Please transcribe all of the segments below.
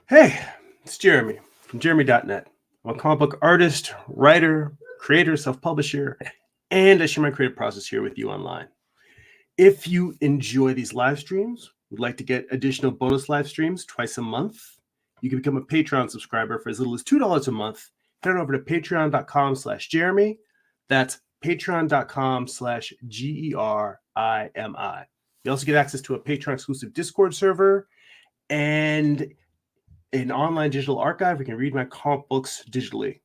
Hey, it's Jeremy from Jeremy.net. I'm a comic book artist, writer, creator, self publisher, and I share my creative process here with you online. If you enjoy these live streams, would like to get additional bonus live streams twice a month, you can become a Patreon subscriber for as little as $2 a month. Head on over to patreon.com/Jeremy. That's patreon.com/GERIMI. You also get access to a Patreon exclusive Discord server and an online digital archive. We can read my comic books digitally.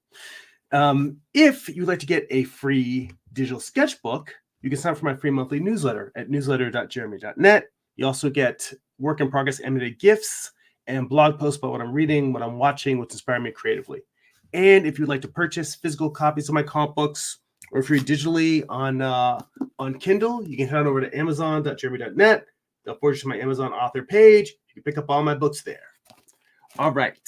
If you'd like to get a free digital sketchbook, you can sign up for my free monthly newsletter at newsletter.jeremy.net. You also get work in progress animated GIFs and blog posts about what I'm reading, what I'm watching, what's inspiring me creatively. And if you'd like to purchase physical copies of my comic books, or if you're digitally on Kindle, you can head on over to amazon.jeremy.net. They'll forward you to my Amazon author page. You can pick up all my books there. All right.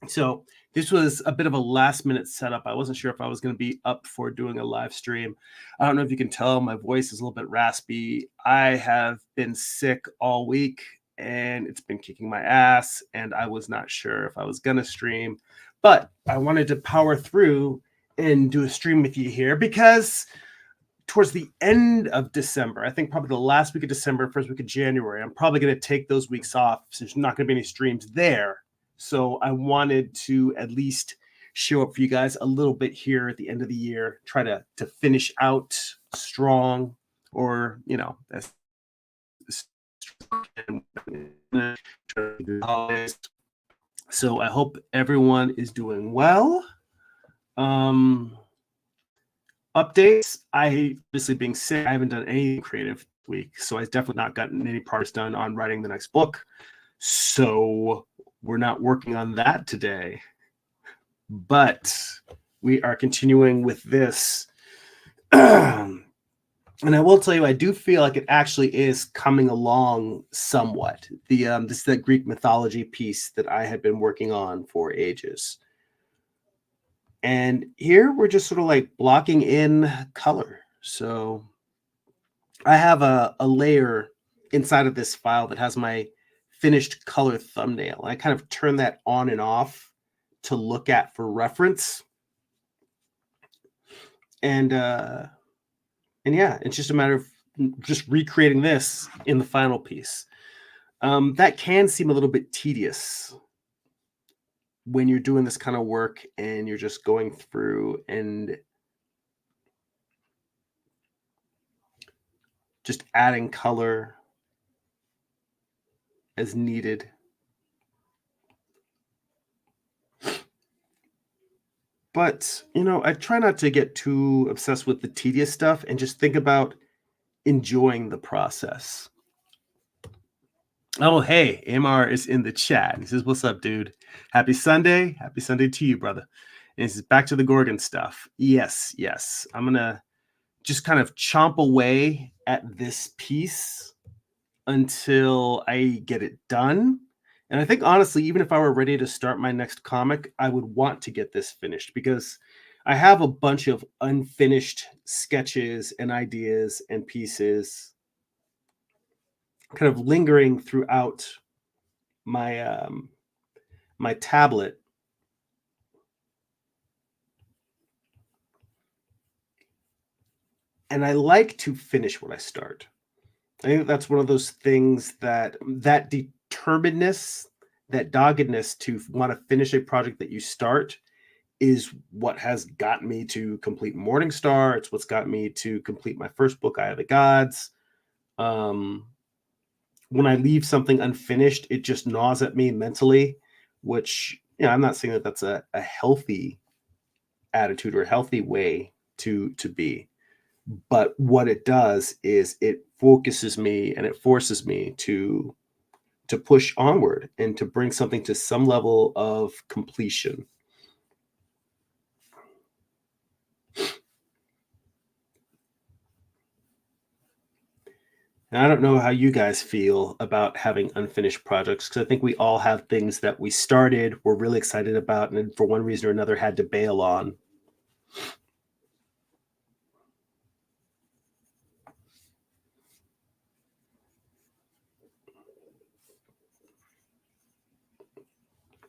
So this was a bit of a last minute setup. I wasn't sure if I was going to be up for doing a live stream. I don't know if you can tell my voice is a little bit raspy. I have been sick all week and it's been kicking my ass, and I was not sure if I was going to stream, but I wanted to power through and do a stream with you here because towards the end of December, I think probably the last week of December, first week of January, I'm probably going to take those weeks off since there's not going to be any streams there. So I wanted to at least show up for you guys a little bit here at the end of the year, try to finish out strong, or, you know, so I hope everyone is doing well. Updates. I obviously being sick, I haven't done anything creative this week, so I've definitely not gotten any parts done on writing the next book. So we're not working on that today, but we are continuing with this. And I will tell you, I do feel like it actually is coming along somewhat. This is that Greek mythology piece that I had been working on for ages. And here we're just sort of like blocking in color. So I have a layer inside of this file that has my finished color thumbnail. I kind of turn that on and off to look at for reference. And yeah, it's just a matter of just recreating this in the final piece. That can seem a little bit tedious when you're doing this kind of work and you're just going through and just adding color as needed. But, you know, I try not to get too obsessed with the tedious stuff and just think about enjoying the process. Oh, hey, Amar is in the chat. He says, "What's up, dude? Happy Sunday. Happy Sunday to you, brother." And he says, "Back to the Gorgon stuff." Yes. I'm going to just kind of chomp away at this piece until I get it done. And I think, honestly, even if I were ready to start my next comic, I would want to get this finished because I have a bunch of unfinished sketches and ideas and pieces kind of lingering throughout my my tablet. And I like to finish what I start. I think that's one of those things that determinedness, that doggedness to want to finish a project that you start is what has got me to complete Morningstar. It's what's got me to complete my first book, Eye of the Gods. When I leave something unfinished, it just gnaws at me mentally, which, you know, I'm not saying that that's a healthy attitude or a healthy way to be. But what it does is it focuses me and it forces me to push onward and to bring something to some level of completion. And I don't know how you guys feel about having unfinished projects, because I think we all have things that we started, we're really excited about, and for one reason or another had to bail on.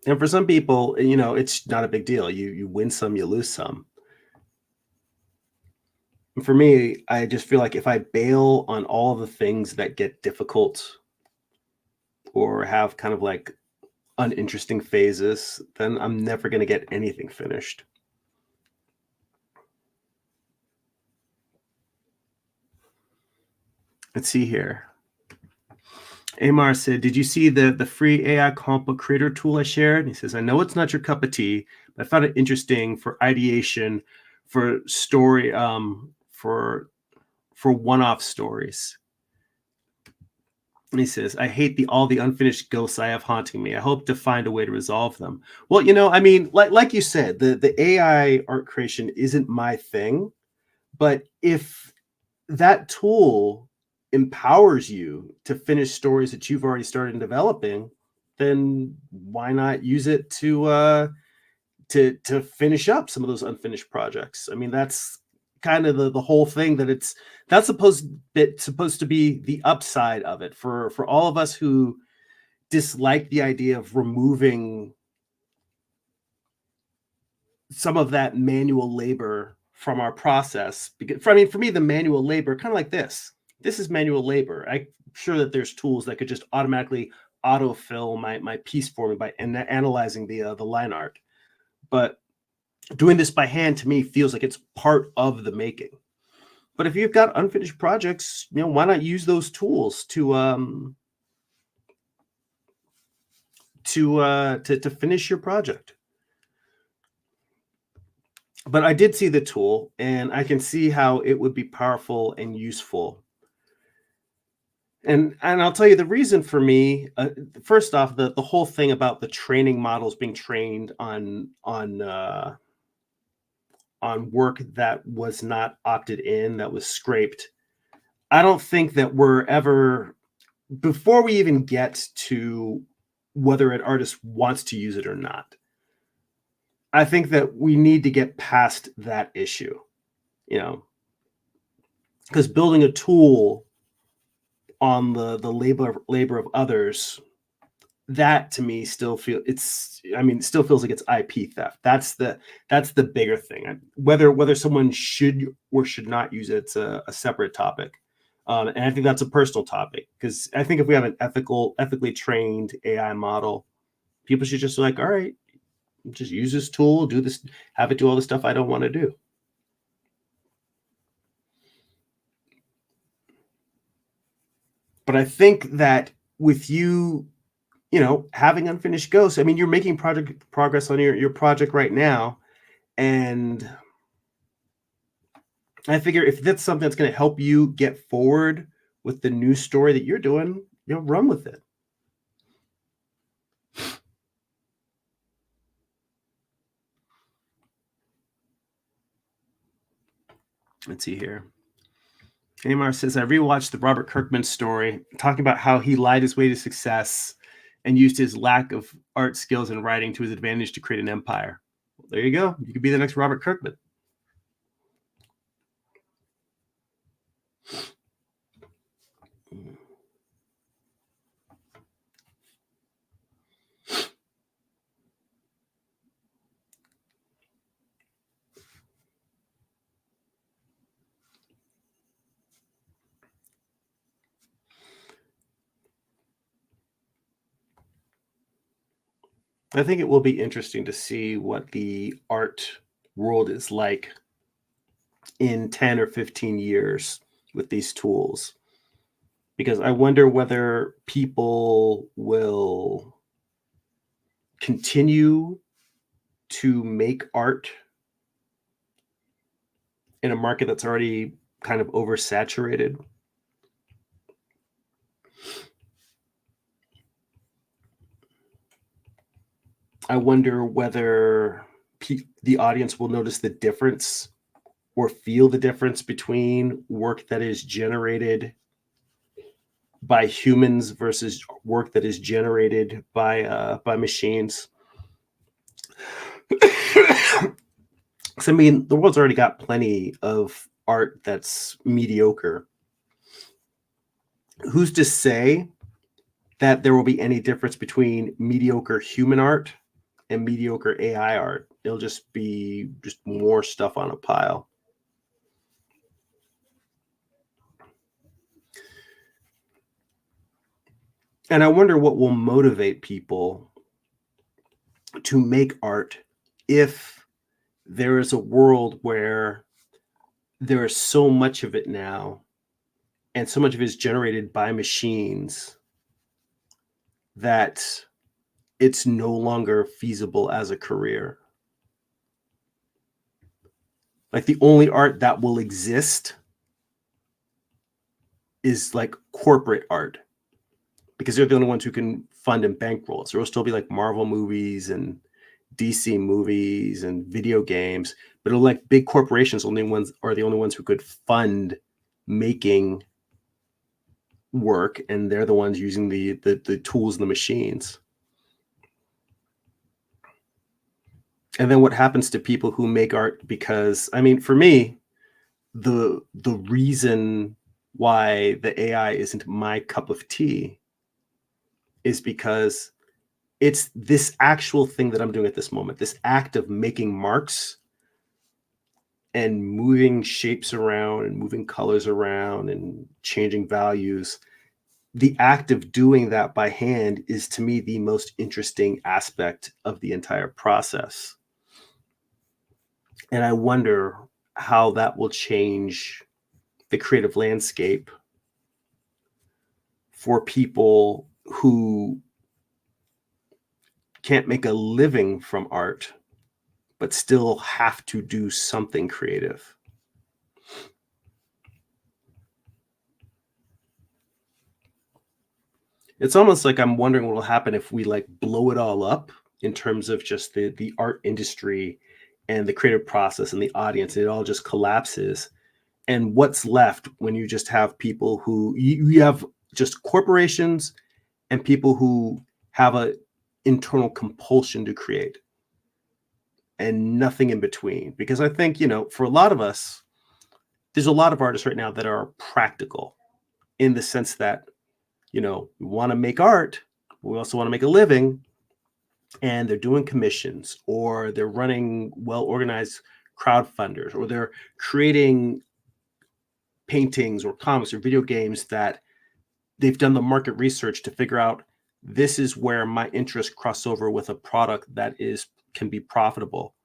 And for some people, it's not a big deal. You win some, you lose some. For me, I just feel like if I bail on all of the things that get difficult or have kind of like uninteresting phases, then I'm never going to get anything finished. Let's see here. Amar said, "Did you see the free AI comic book creator tool I shared?" And he says, "I know it's not your cup of tea, but I found it interesting for ideation, for story, for one-off stories." And he says, "I hate all the unfinished ghosts I have haunting me. I hope to find a way to resolve them." Well, I mean, like you said, the AI art creation isn't my thing, but if that tool empowers you to finish stories that you've already started developing, then why not use it to finish up some of those unfinished projects? I mean, that's kind of the whole thing, that's supposed to be the upside of it for all of us who dislike the idea of removing some of that manual labor from our process. Because I mean, for me, the manual labor, kind of like this is manual labor. I'm sure that there's tools that could just automatically autofill my piece for me by analyzing the line art, but doing this by hand to me feels like it's part of the making. But if you've got unfinished projects, why not use those tools to finish your project? But I did see the tool, and I can see how it would be powerful and useful. And I'll tell you the reason for me. First off, the whole thing about the training models being trained on work that was not opted in, that was scraped. I don't think that we're ever, before we even get to whether an artist wants to use it or not, I think that we need to get past that issue, because building a tool on the labor of others, that to me still still feels like it's IP theft. That's the bigger thing. Whether someone should or should not use it's a separate topic. And I think that's a personal topic, because I think if we have an ethically trained AI model, people should just be like, all right, just use this tool, do this, have it do all the stuff I don't want to do. But I think that with you having unfinished ghosts, I mean, you're making progress on your project right now. And I figure if that's something that's going to help you get forward with the new story that you're doing, run with it. Let's see here. Amar says, I rewatched the Robert Kirkman story, talking about how he lied his way to success and used his lack of art skills and writing to his advantage to create an empire. Well, there you go. You could be the next Robert Kirkman. I think it will be interesting to see what the art world is like in 10 or 15 years with these tools, because I wonder whether people will continue to make art in a market that's already kind of oversaturated. I wonder whether the audience will notice the difference or feel the difference between work that is generated by humans versus work that is generated by machines. I mean, the world's already got plenty of art that's mediocre. Who's to say that there will be any difference between mediocre human art and mediocre AI art. It'll just be just more stuff on a pile. And I wonder what will motivate people to make art if there is a world where there is so much of it now and so much of it is generated by machines that it's no longer feasible as a career. Like the only art that will exist is like corporate art, because they're the only ones who can fund and bankroll. So there will still be like Marvel movies and DC movies and video games, but it'll like big corporations only ones are the only ones who could fund making work, and they're the ones using the tools and the machines. And then what happens to people who make art? Because I mean, for me, the reason why the AI isn't my cup of tea is because it's this actual thing that I'm doing at this moment, this act of making marks and moving shapes around and moving colors around and changing values. The act of doing that by hand is, to me, the most interesting aspect of the entire process. And I wonder how that will change the creative landscape for people who can't make a living from art, but still have to do something creative. It's almost like I'm wondering what will happen if we like blow it all up in terms of just the art industry and the creative process and the audience. It all just collapses. And what's left when you just have people who you have just corporations and people who have a internal compulsion to create and nothing in between. Because I think, for a lot of us, there's a lot of artists right now that are practical in the sense that, we want to make art, we also want to make a living, and they're doing commissions, or they're running well-organized crowdfunders, or they're creating paintings or comics or video games that they've done the market research to figure out this is where my interests cross over with a product that can be profitable.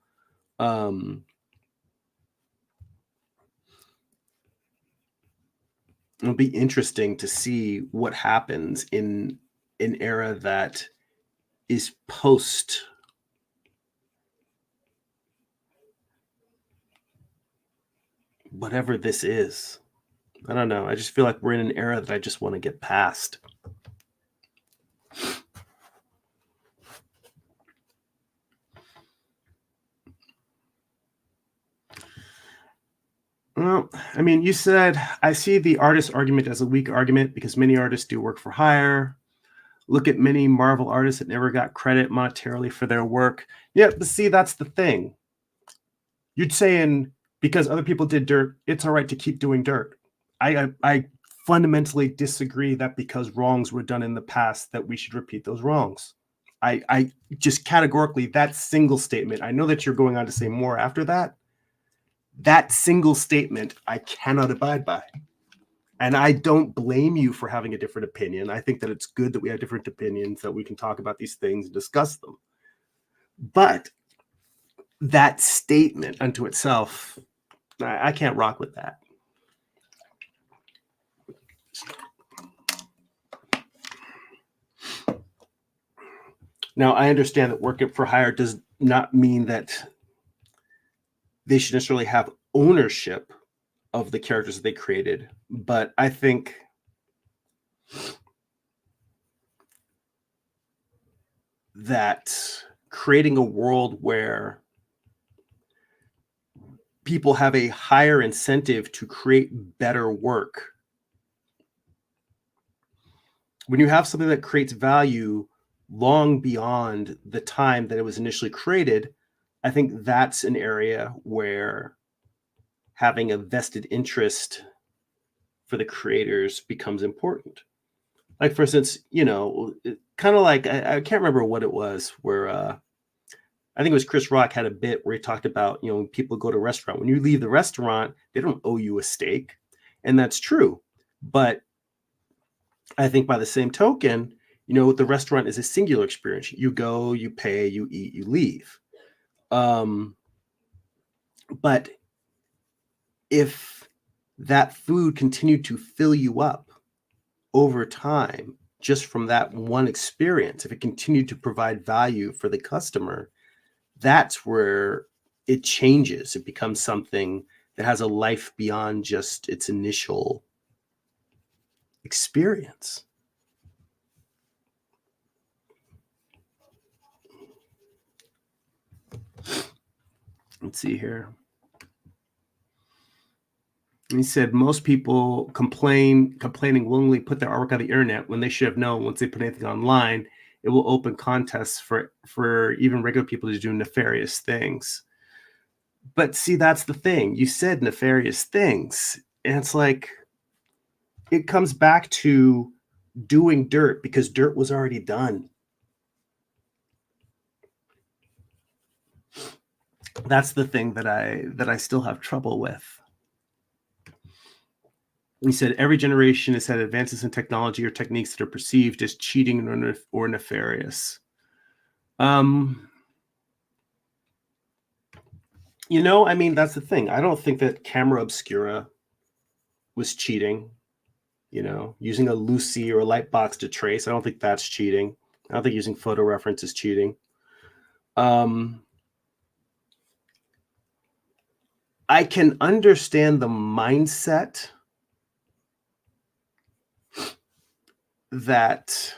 It'll be interesting to see what happens in an era that is post whatever this is. I don't know. I just feel like we're in an era that I just want to get past. Well, I mean, you said, I see the artist argument as a weak argument because many artists do work for hire. Look at many Marvel artists that never got credit monetarily for their work. Yeah, but see, that's the thing. You're saying because other people did dirt, it's all right to keep doing dirt. I fundamentally disagree that because wrongs were done in the past that we should repeat those wrongs. I just categorically, that single statement, I know that you're going on to say more after that. That single statement I cannot abide by. And I don't blame you for having a different opinion. I think that it's good that we have different opinions, that we can talk about these things and discuss them. But that statement unto itself, I can't rock with that. Now, I understand that working for hire does not mean that they should necessarily have ownership of the characters that they created, but I think that creating a world where people have a higher incentive to create better work, when you have something that creates value long beyond the time that it was initially created, I think that's an area where having a vested interest for the creators becomes important. Like, for instance, kind of like, I can't remember what it was where I think it was Chris Rock had a bit where he talked about, when people go to a restaurant, when you leave the restaurant, they don't owe you a steak. And that's true. But I think by the same token, the restaurant is a singular experience. You go, you pay, you eat, you leave. But if that food continued to fill you up over time, just from that one experience, if it continued to provide value for the customer, that's where it changes. It becomes something that has a life beyond just its initial experience. Let's see here. He said most people complaining willingly put their artwork on the internet when they should have known once they put anything online, it will open contests for even regular people to do nefarious things. But see, that's the thing. You said nefarious things, and it's like it comes back to doing dirt because dirt was already done. That's the thing that I still have trouble with. He said every generation has had advances in technology or techniques that are perceived as cheating or nefarious. I mean, that's the thing. I don't think that camera obscura was cheating. Using a Lucy or a Lightbox to trace, I don't think that's cheating. I don't think using photo reference is cheating. I can understand the mindset that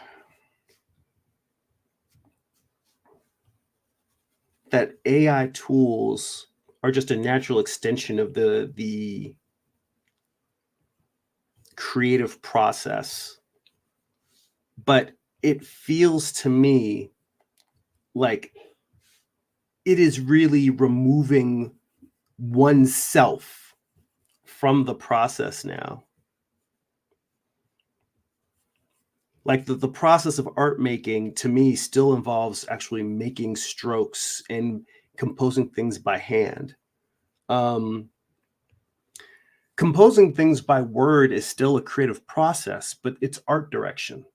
AI tools are just a natural extension of the creative process. But it feels to me like it is really removing oneself from the process now. Like the process of art making to me still involves actually making strokes and composing things by hand. Composing things by word is still a creative process, but it's art direction.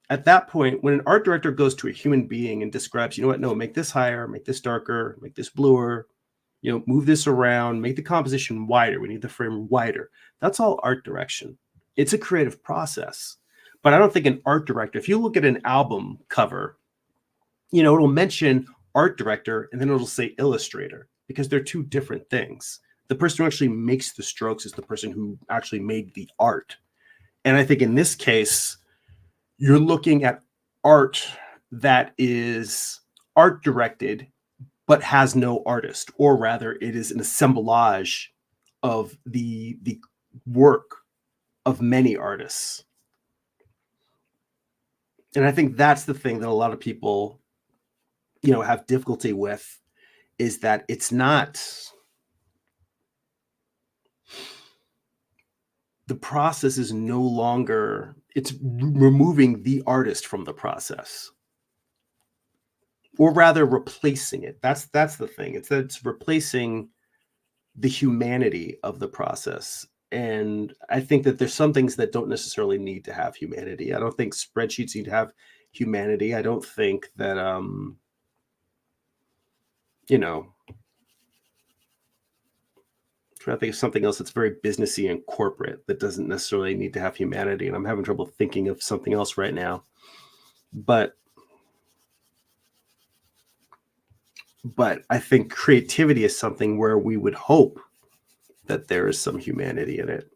At that point, when an art director goes to a human being and describes, no, make this higher, make this darker, make this bluer, move this around, make the composition wider. We need the frame wider. That's all art direction. It's a creative process. But I don't think an art director, if you look at an album cover, it'll mention art director and then it'll say illustrator because they're two different things. The person who actually makes the strokes is the person who actually made the art. And I think in this case, you're looking at art that is art directed, but has no artist, or rather it is an assemblage of the work of many artists. And I think that's the thing that a lot of people, have difficulty with, is that it's not, the process is no longer, it's removing the artist from the process. Or rather replacing it. That's the thing. It's replacing the humanity of the process. And I think that there's some things that don't necessarily need to have humanity. I don't think spreadsheets need to have humanity. I don't think that, trying to think of something else that's very businessy and corporate that doesn't necessarily need to have humanity. And I'm having trouble thinking of something else right now. But I think creativity is something where we would hope that there is some humanity in it.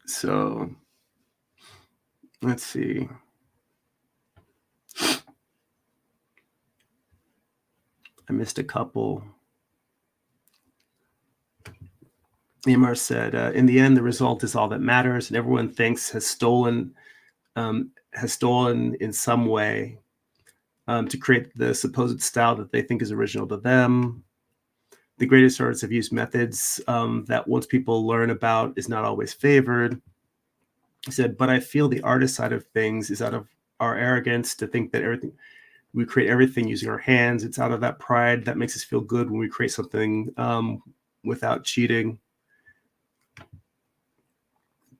So let's see. I missed a couple. Amar said, in the end, the result is all that matters, and everyone thinks has stolen in some way to create the supposed style that they think is original to them. The greatest artists have used methods that once people learn about is not always favored. He said, but I feel the artist side of things is out of our arrogance to think that we create everything using our hands. It's out of that pride that makes us feel good when we create something without cheating.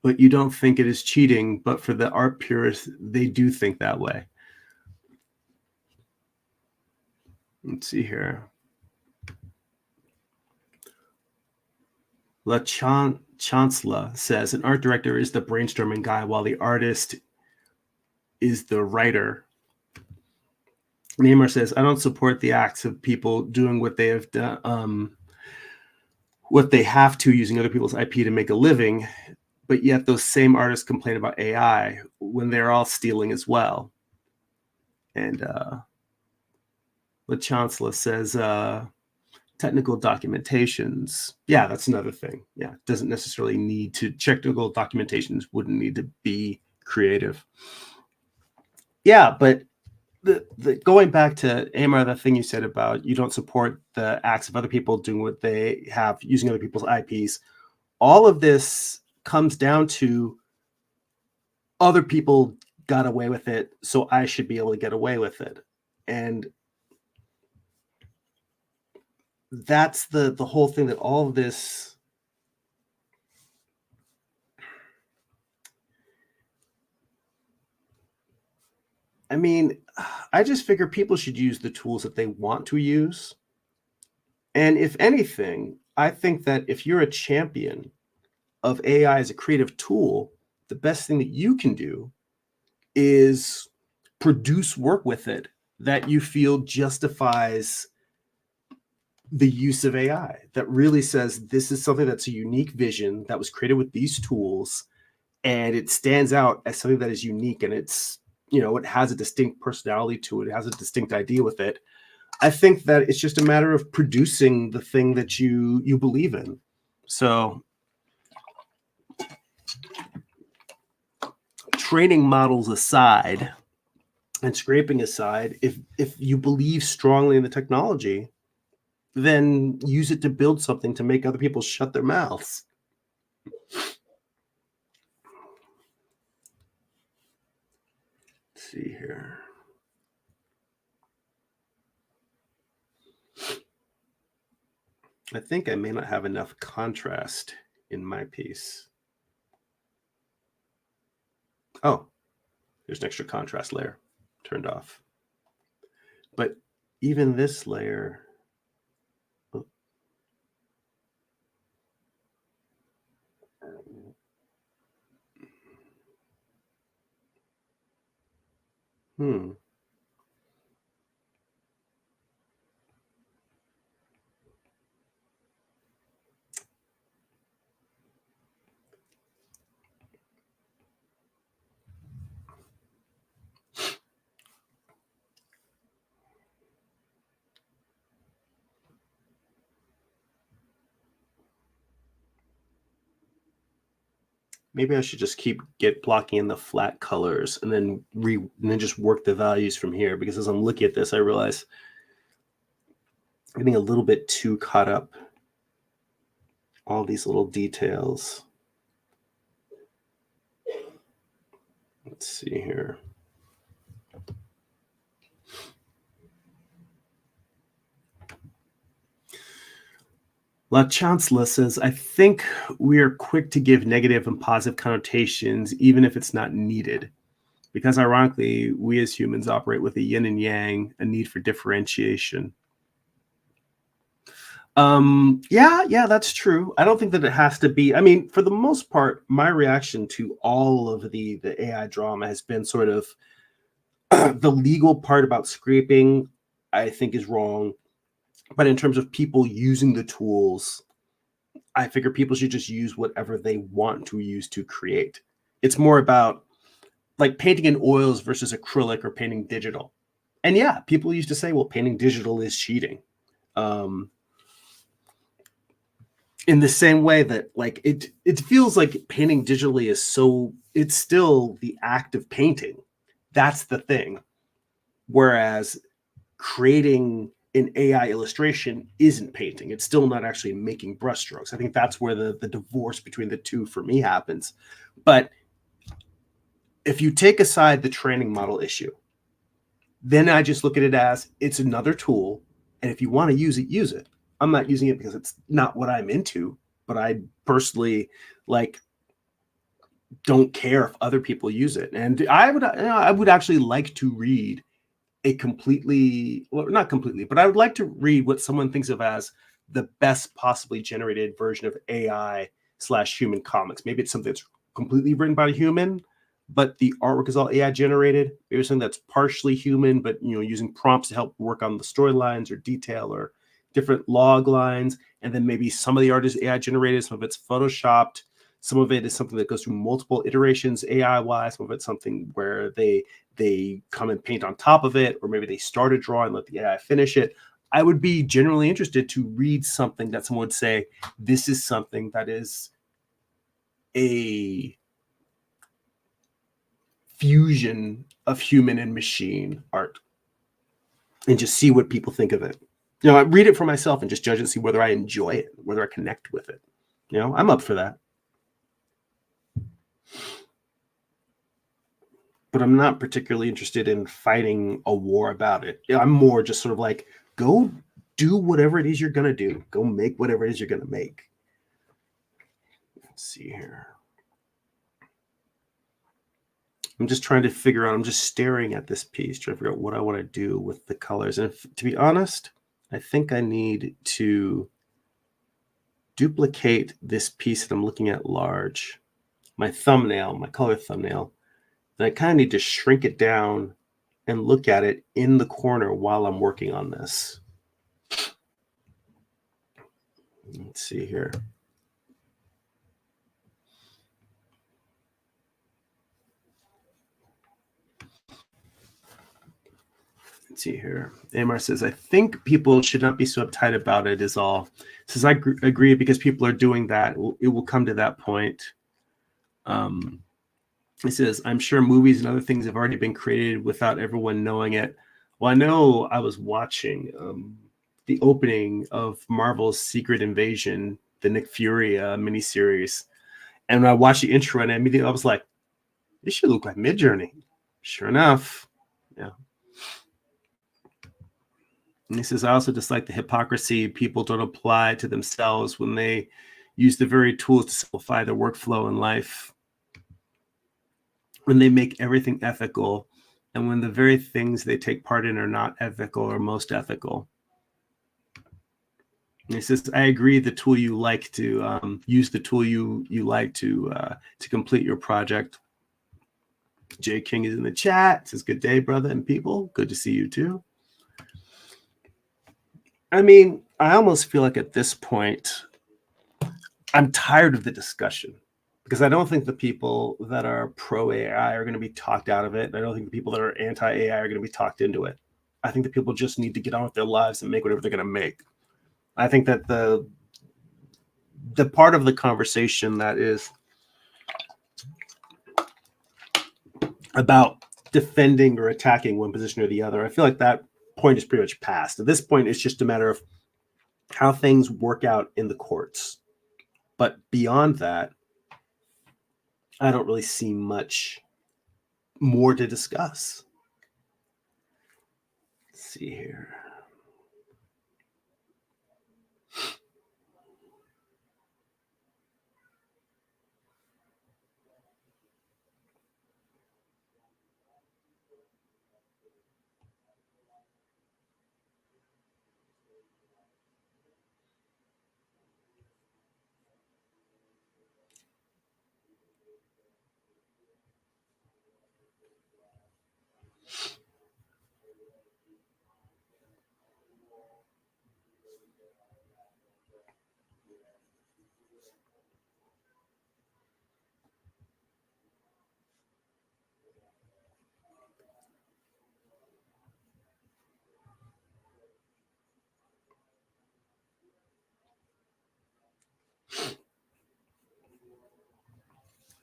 But you don't think it is cheating, but for the art purists, they do think that way. Let's see here. La Chancellor says an art director is the brainstorming guy while the artist is the writer. Neymar says, I don't support the acts of people doing what they have done, what they have to using other people's IP to make a living, but yet those same artists complain about AI when they're all stealing as well. And the Chancellor says, technical documentations. Yeah, that's another thing. Yeah, doesn't necessarily need to, technical documentations wouldn't need to be creative. Yeah, but the going back to Amar, the thing you said about you don't support the acts of other people doing what they have using other people's IPs, all of this comes down to other people got away with it, so I should be able to get away with it. And that's the whole thing, that all of this, I mean, I just figure people should use the tools that they want to use. And if anything, I think that if you're a champion of AI as a creative tool, the best thing that you can do is produce work with it that you feel justifies the use of AI, that really says this is something that's a unique vision that was created with these tools, and it stands out as something that is unique, and it's, it has a distinct personality to it. It has a distinct idea with it. I think that it's just a matter of producing the thing that you believe in. So training models aside and scraping aside, if you believe strongly in the technology, then use it to build something to make other people shut their mouths. Let's see here. I think I may not have enough contrast in my piece. Oh, there's an extra contrast layer turned off. But even this layer, maybe I should just keep blocking in the flat colors and then just work the values from here, because as I'm looking at this, I realize I'm getting a little bit too caught up all these little details. Let's see here. La Chancellor says, I think we are quick to give negative and positive connotations, even if it's not needed. Because ironically, we as humans operate with a yin and yang, a need for differentiation. Yeah, that's true. I don't think that it has to be. I mean, for the most part, my reaction to all of the AI drama has been sort of the legal part about scraping, I think, is wrong. But in terms of people using the tools, I figure people should just use whatever they want to use to create. It's more about like painting in oils versus acrylic or painting digital. And yeah, people used to say, well, painting digital is cheating. In the same way that like it feels like painting digitally is it's still the act of painting. That's the thing. Whereas creating an AI illustration isn't painting. It's still not actually making brushstrokes. I think that's where the divorce between the two for me happens. But if you take aside the training model issue, then I just look at it as it's another tool. And if you want to use it, use it. I'm not using it because it's not what I'm into, but I personally like don't care if other people use it. And I would actually like to read a completely, well, not completely, but I would like to read what someone thinks of as the best possibly generated version of AI slash human comics. Maybe it's something that's completely written by a human, but the artwork is all AI generated. Maybe something that's partially human, but using prompts to help work on the storylines or detail or different log lines. And then maybe some of the art is AI generated, some of it's photoshopped, some of it is something that goes through multiple iterations AI wise, some of it's something where they come and paint on top of it, or maybe they start a drawing, let the AI finish it. I would be generally interested to read something that someone would say, this is something that is a fusion of human and machine art, and just see what people think of it. I read it for myself and just judge and see whether I enjoy it, whether I connect with it. I'm up for that. But I'm not particularly interested in fighting a war about it. I'm more just sort of like, go do whatever it is you're going to do. Go make whatever it is you're going to make. Let's see here. I'm just trying to figure out, I'm just staring at this piece, trying to figure out what I want to do with the colors. And to be honest, I think I need to duplicate this piece that I'm looking at large, my thumbnail, my color thumbnail. And I kind of need to shrink it down and look at it in the corner while I'm working on this. Let's see here. Let's see here. Amar says, I think people should not be so uptight about it is all. Says, I agree, because people are doing that. It will come to that point. It says, I'm sure movies and other things have already been created without everyone knowing it. Well, I know I was watching the opening of Marvel's Secret Invasion, the Nick Fury miniseries. And when I watched the intro and immediately I was like, this should look like Midjourney. Sure enough. Yeah. And he says, I also dislike the hypocrisy people don't apply to themselves when they use the very tools to simplify their workflow in life. When they make everything ethical, and when the very things they take part in are not ethical or most ethical. And he says, I agree, the tool you like to use the tool you like to complete your project. Jay King is in the chat. Says, good day, brother and people. Good to see you too. I mean, I almost feel like at this point, I'm tired of the discussion, because I don't think the people that are pro AI are going to be talked out of it. I don't think the people that are anti AI are going to be talked into it. I think the people just need to get on with their lives and make whatever they're going to make. I think that the part of the conversation that is about defending or attacking one position or the other, I feel like that point is pretty much past. At this point, it's just a matter of how things work out in the courts. But beyond that, I don't really see much more to discuss. Let's see here.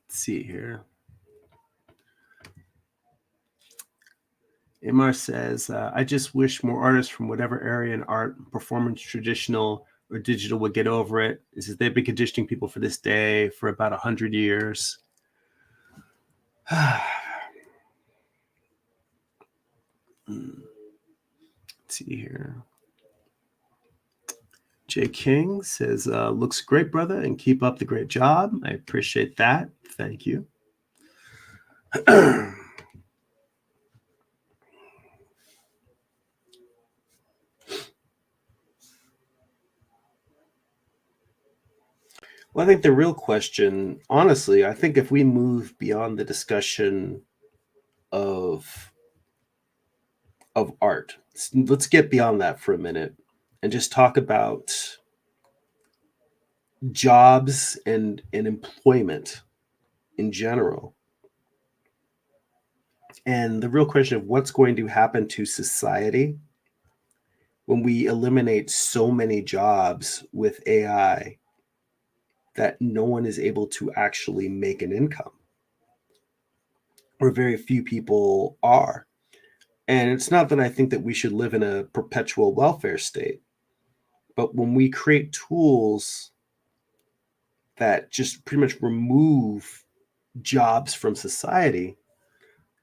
Let's see here. Imar says, I just wish more artists from whatever area in art, performance, traditional, or digital would get over it. This is, they've been conditioning people for this day for about 100 years. Let's see here. Jay King says, looks great, brother, and keep up the great job. I appreciate that. Thank you. Well, I think the real question, honestly, I think if we move beyond the discussion of art, let's get beyond that for a minute and just talk about jobs and employment in general. And the real question of what's going to happen to society when we eliminate so many jobs with AI that no one is able to actually make an income, or very few people are. And it's not that I think that we should live in a perpetual welfare state, but when we create tools that just pretty much remove jobs from society,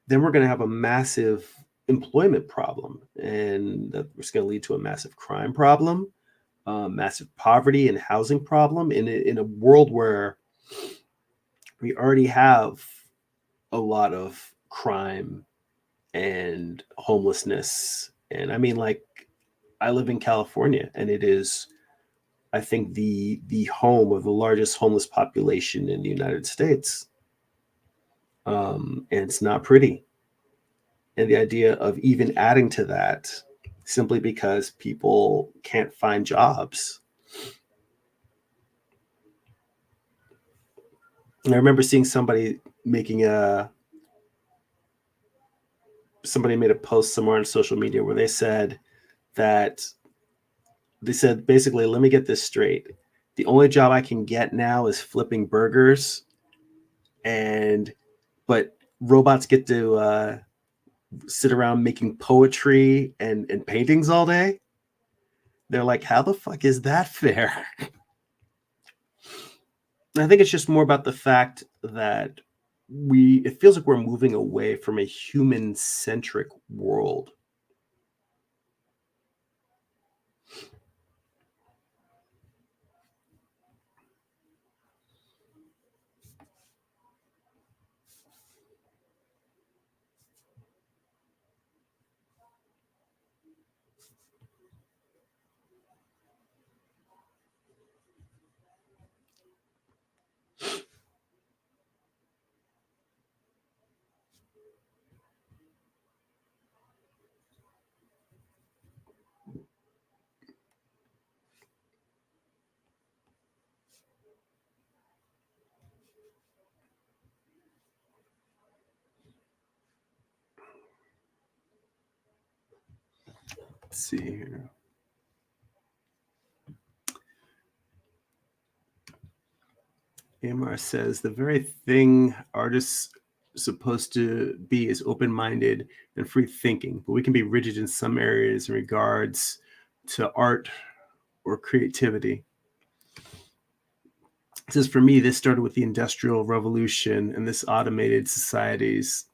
then we're going to have a massive employment problem, and that's going to lead to a massive crime problem, massive poverty and housing problem in a world where we already have a lot of crime and homelessness. And I mean, like, I live in California, and it is, I think, the home of the largest homeless population in the United States. And it's not pretty. And the idea of even adding to that simply because people can't find jobs. And I remember seeing somebody made a post somewhere on social media where they said basically, let me get this straight. The only job I can get now is flipping burgers, but robots get to sit around making poetry and paintings all day. They're like, how the fuck is that fair? I think it's just more about the fact that it feels like we're moving away from a human-centric world. Let's see here. Amar says the very thing artists are supposed to be is open-minded and free thinking, but we can be rigid in some areas in regards to art or creativity. It says, for me, this started with the Industrial Revolution and this automated societies.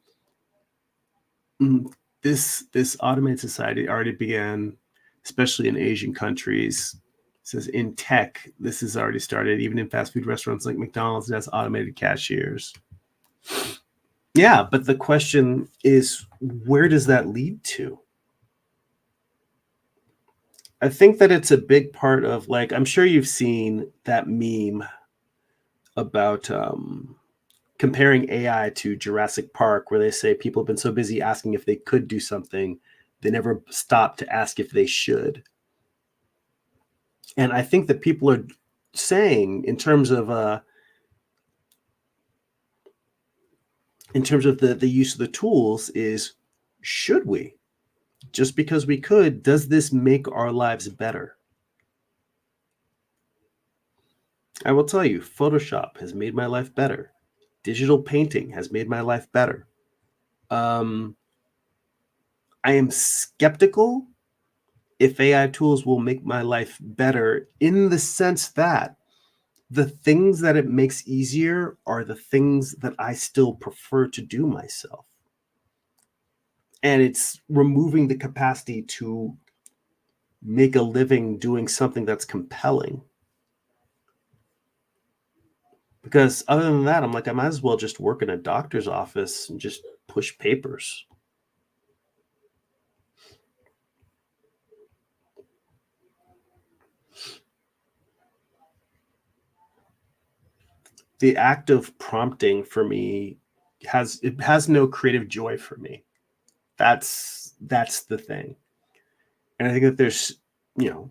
This automated society already began, especially in Asian countries. It says in tech, this has already started. Even in fast food restaurants like McDonald's, it has automated cashiers. Yeah, but the question is, where does that lead to? I think that it's a big part of, like, I'm sure you've seen that meme about comparing AI to Jurassic Park, where they say people have been so busy asking if they could do something, they never stop to ask if they should. And I think that people are saying, in terms of the use of the tools, is, should we? Just because we could, does this make our lives better? I will tell you, Photoshop has made my life better. Digital painting has made my life better. I am skeptical if AI tools will make my life better, in the sense that the things that it makes easier are the things that I still prefer to do myself. and it's removing the capacity to make a living doing something that's compelling. Because other than that, I'm like, I might as well just work in a doctor's office and just push papers. The act of prompting for me has no creative joy for me. That's the thing. And I think that there's, you know,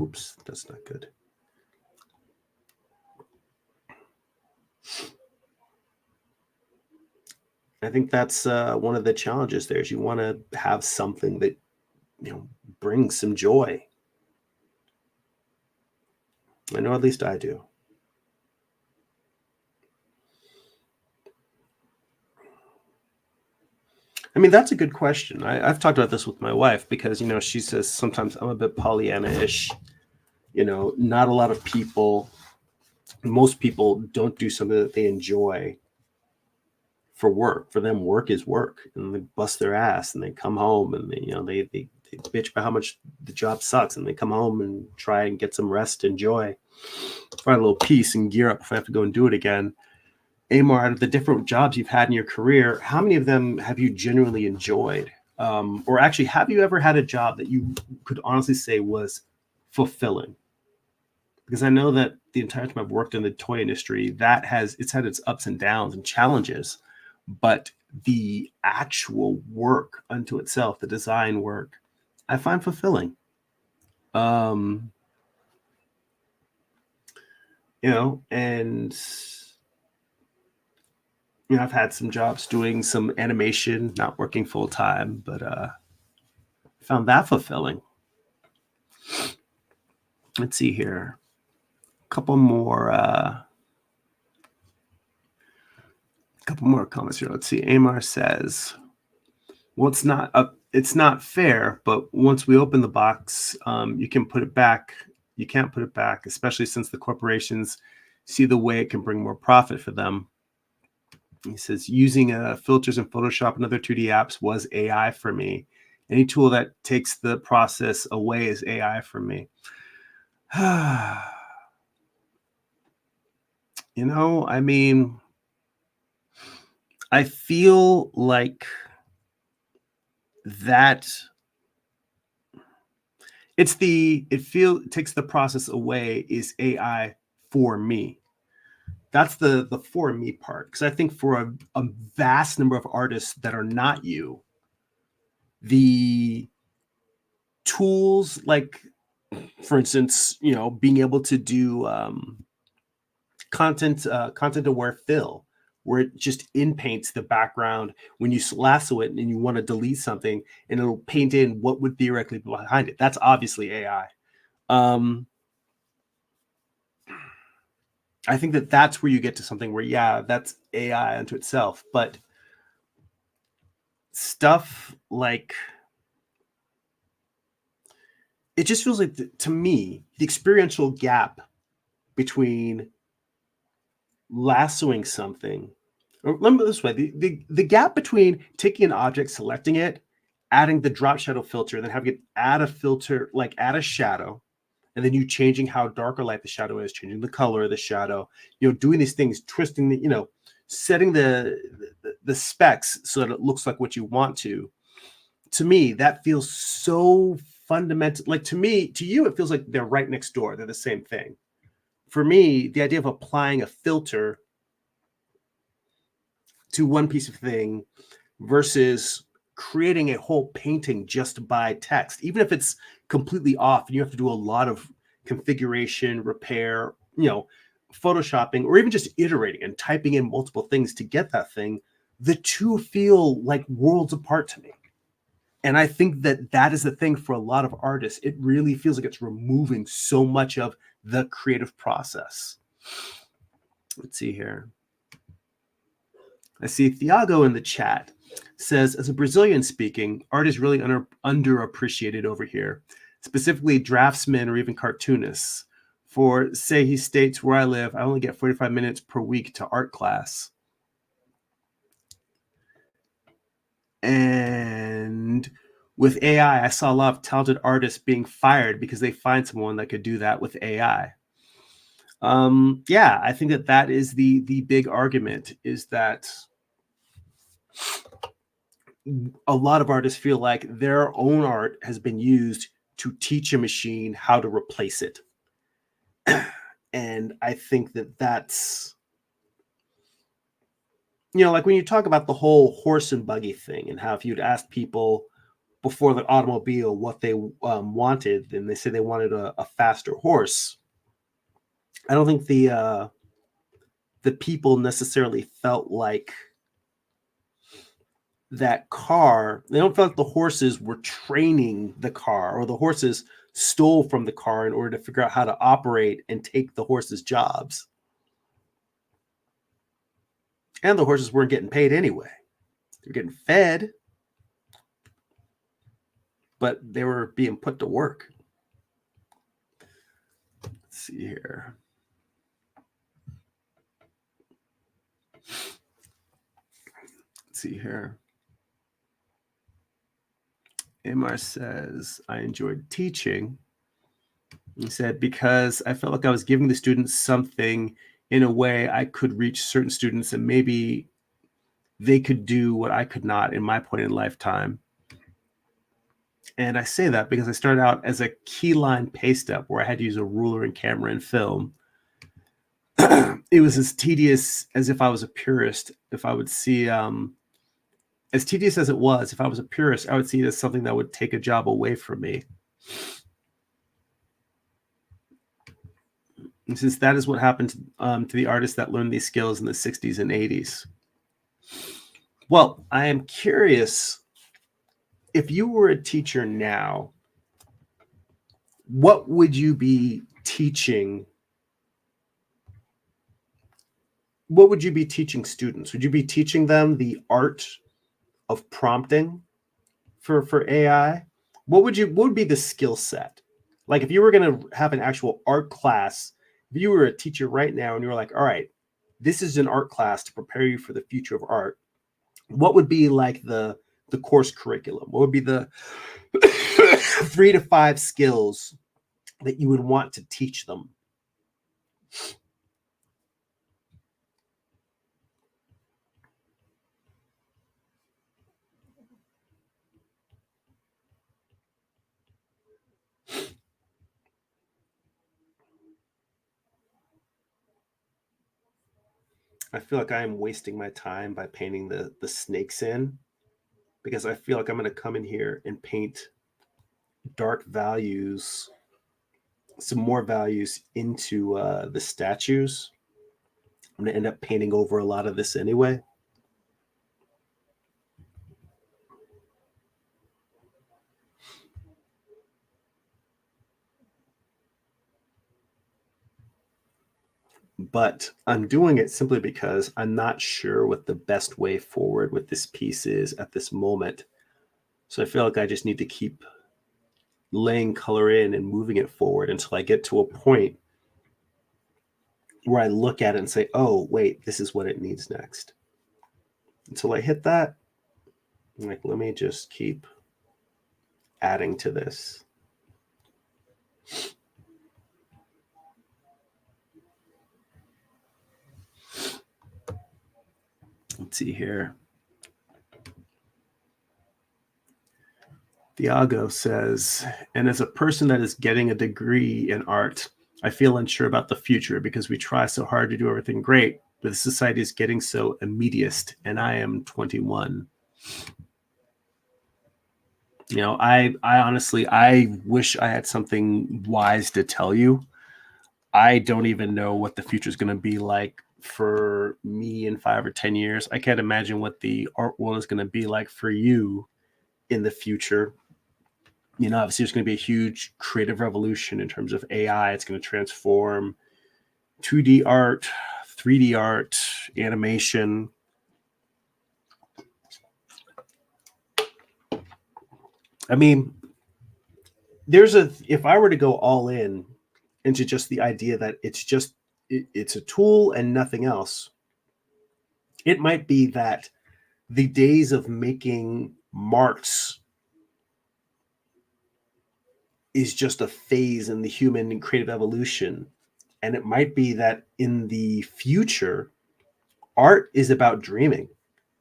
oops, that's not good. I think that's one of the challenges there is you want to have something that, brings some joy. I know at least I do. I mean, that's a good question. I've talked about this with my wife because, she says sometimes I'm a bit Pollyanna-ish. Not a lot of people, most people don't do something that they enjoy for work. For them, work is work, and they bust their ass, and they come home, and they bitch about how much the job sucks, and they come home and try and get some rest and joy, find a little peace, and gear up if I have to go and do it again. Amar, out of the different jobs you've had in your career, how many of them have you genuinely enjoyed? Or actually, have you ever had a job that you could honestly say was fulfilling? Because I know that the entire time I've worked in the toy industry, it's had its ups and downs and challenges, but the actual work unto itself, the design work, I find fulfilling. And I've had some jobs doing some animation, not working full time, but found that fulfilling. Let's see here. A couple more comments here. Let's see. Amar says, well, it's not fair, but once we open the box, you can put it back. You can't put it back, especially since the corporations see the way it can bring more profit for them. He says, using filters in Photoshop and other 2D apps was AI for me. Any tool that takes the process away is AI for me. I mean, I feel like that it takes the process away is AI for me. That's the for me part. Because I think for a vast number of artists that are not you, the tools like, for instance, being able to do content aware fill, where it just in paints the background when you lasso it and you want to delete something, and it'll paint in what would theoretically be behind it. That's obviously AI. I think that's where you get to something where, yeah, that's AI unto itself. But stuff like, it just feels like, to me, the experiential gap between lassoing something, or let me put it this way, the gap between taking an object, selecting it, adding the drop shadow filter, then having it add a filter, like add a shadow, and then you changing how dark or light the shadow is, changing the color of the shadow, doing these things, twisting the, setting the specs so that it looks like what you want to me, that feels so fundamental. Like, to you, it feels like they're right next door. They're the same thing. For me, the idea of applying a filter to one piece of thing versus creating a whole painting just by text, even if it's completely off and you have to do a lot of configuration, repair, photoshopping, or even just iterating and typing in multiple things to get that thing, the two feel like worlds apart to me. And I think that is the thing for a lot of artists. It really feels like it's removing so much of the creative process. Let's see here. I see Thiago in the chat says, as a Brazilian speaking, art is really underappreciated over here, specifically draftsmen or even cartoonists. For, say, he states, where I live, I only get 45 minutes per week to art class. And with AI, I saw a lot of talented artists being fired because they find someone that could do that with AI. Yeah, I think that is the big argument, is that a lot of artists feel like their own art has been used to teach a machine how to replace it. And I think that's, like when you talk about the whole horse and buggy thing, and how if you'd asked people before the automobile what they wanted, and they said they wanted a faster horse, I don't think the people necessarily felt like that car. They don't feel like the horses were training the car, or the horses stole from the car in order to figure out how to operate and take the horses' jobs. And the horses weren't getting paid anyway. They were getting fed, but they were being put to work. Let's see here. Amar says, I enjoyed teaching. He said, because I felt like I was giving the students something in a way I could reach certain students, and maybe they could do what I could not in my point in lifetime. And I say that because I started out as a keyline paste up where I had to use a ruler and camera and film. It was as tedious as if I was a purist. If I would see, as tedious as it was, if I was a purist, I would see it as something that would take a job away from me. And since that is what happened to the artists that learned these skills in the 60s and 80s. Well, I am curious, if you were a teacher now, what would you be teaching? What would you be teaching students? Would you be teaching them the art of prompting for AI? What would be the skill set? Like if you were going to have an actual art class, if you were a teacher right now and you were like, all right, this is an art class to prepare you for the future of art, what would be like the course curriculum? What would be the 3 to 5 skills that you would want to teach them? I feel like I am wasting my time by painting the snakes in, because I feel like I'm going to come in here and paint dark values, some more values into the statues. I'm going to end up painting over a lot of this anyway. But I'm doing it simply because I'm not sure what the best way forward with this piece is at this moment. So I feel like I just need to keep laying color in and moving it forward until I get to a point where I look at it and say, oh, wait, this is what it needs next. Until I hit that, I'm like, let me just keep adding to this. Let's see here. Thiago says, and as a person that is getting a degree in art, I feel unsure about the future because we try so hard to do everything great, but the society is getting so immediate, and I am 21. I honestly, I wish I had something wise to tell you. I don't even know what the future is going to be like for me in 5 or 10 years. I can't imagine what the art world is going to be like for you in the future. Obviously there's going to be a huge creative revolution in terms of AI. It's going to transform 2D art, 3D art, animation. I mean, if I were to go all in into just the idea that it's a tool and nothing else, it might be that the days of making marks is just a phase in the human and creative evolution. And it might be that in the future, art is about dreaming.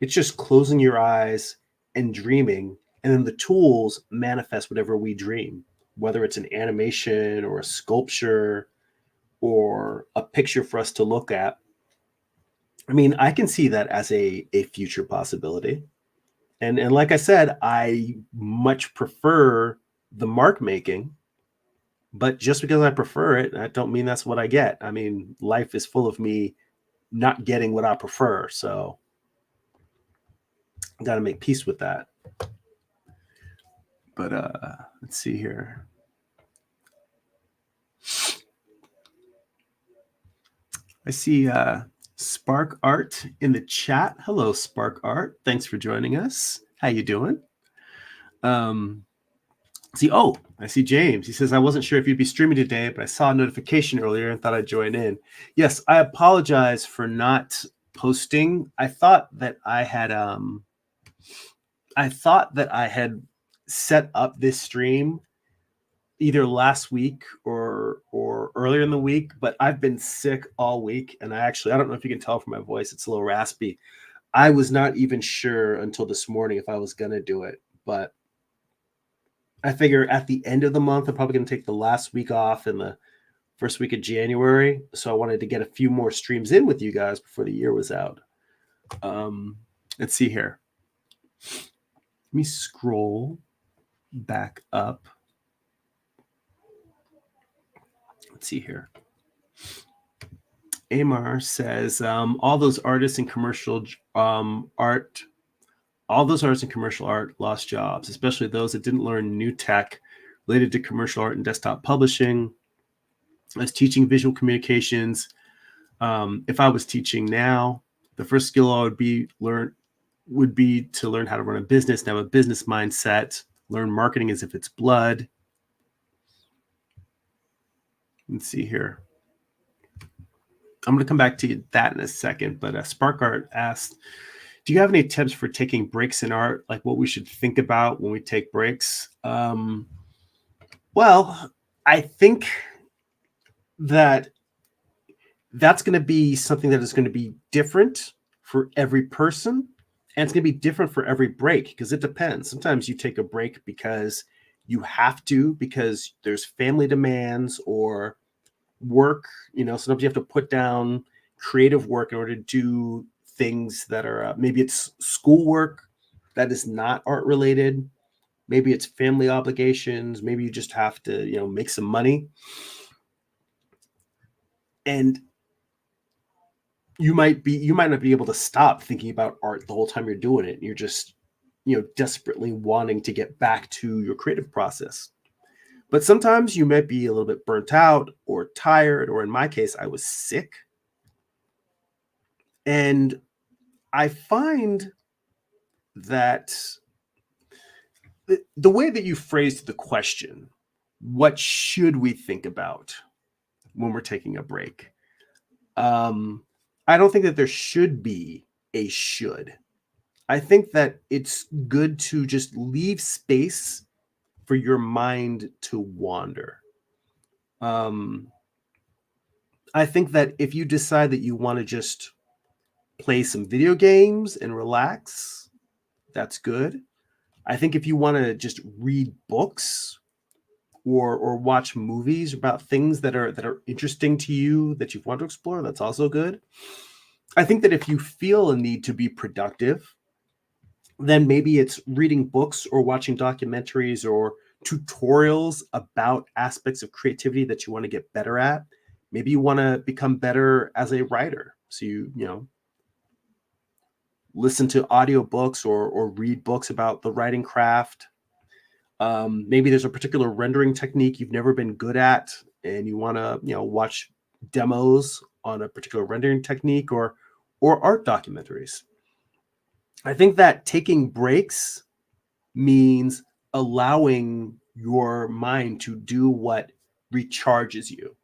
It's just closing your eyes and dreaming, and then the tools manifest whatever we dream, whether it's an animation or a sculpture or a picture for us to look at. I mean, I can see that as a future possibility. And like I said, I much prefer the mark making, but just because I prefer it, I don't mean that's what I get. I mean, life is full of me not getting what I prefer. So I got to make peace with that. But let's see here. I see Spark Art in the chat. Hello, Spark Art. Thanks for joining us. How you doing? I see James. He says, I wasn't sure if you'd be streaming today, but I saw a notification earlier and thought I'd join in. Yes, I apologize for not posting. I thought that I had set up this stream either last week or earlier in the week, but I've been sick all week, and I don't know if you can tell from my voice, it's a little raspy. I was not even sure until this morning if I was gonna do it, but I figure at the end of the month, I'm probably gonna take the last week off in the first week of January. So I wanted to get a few more streams in with you guys before the year was out. Let's see here. Let me scroll back up. Let's see here. Amar says, all those artists in commercial art lost jobs, especially those that didn't learn new tech related to commercial art and desktop publishing. I was teaching visual communications. If I was teaching now, the first skill I would be to learn how to run a business and have a business mindset, learn marketing as if it's blood. Let's see here. I'm going to come back to that in a second, but Spark Art asked, do you have any tips for taking breaks in art? Like what we should think about when we take breaks? Well, I think that's going to be something that is going to be different for every person. And it's going to be different for every break because it depends. Sometimes you take a break because you have to, because there's family demands or work. Sometimes you have to put down creative work in order to do things that are maybe it's schoolwork that is not art related. Maybe it's family obligations. Maybe you just have to, make some money. And you might not be able to stop thinking about art the whole time you're doing it. You're just, desperately wanting to get back to your creative process. But sometimes you might be a little bit burnt out or tired, or in my case, I was sick. And I find that the way that you phrased the question, what should we think about when we're taking a break? I don't think that there should be a should. I think that it's good to just leave space for your mind to wander. I think that if you decide that you want to just play some video games and relax, that's good. I think if you want to just read books or watch movies about things that are interesting to you that you want to explore, that's also good. I think that if you feel a need to be productive, then maybe it's reading books or watching documentaries or tutorials about aspects of creativity that you want to get better at. Maybe you want to become better as a writer. So you listen to audiobooks or read books about the writing craft. Maybe there's a particular rendering technique you've never been good at and you want to, watch demos on a particular rendering technique or art documentaries. I think that taking breaks means allowing your mind to do what recharges you.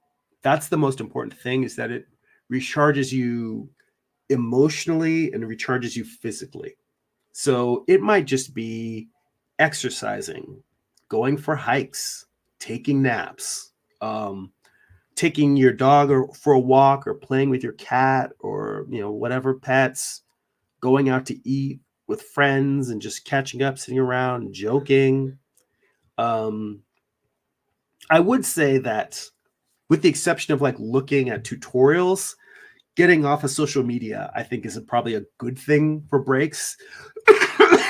That's the most important thing, is that it recharges you emotionally and recharges you physically. So it might just be exercising, going for hikes, taking naps, taking your dog for a walk, or playing with your cat, or whatever pets, going out to eat with friends and just catching up, sitting around, joking. Um, I would say that, with the exception of like looking at tutorials, getting off of social media, I think, is probably a good thing for breaks.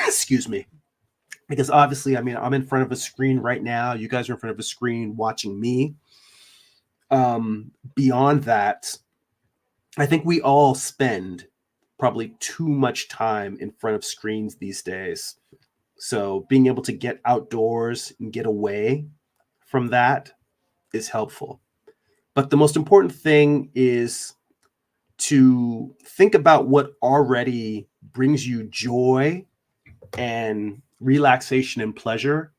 Excuse me. Because obviously, I mean, I'm in front of a screen right now. You guys are in front of a screen watching me. Beyond that, I think we all spend probably too much time in front of screens these days. So being able to get outdoors and get away from that is helpful. But the most important thing is to think about what already brings you joy and relaxation and pleasure,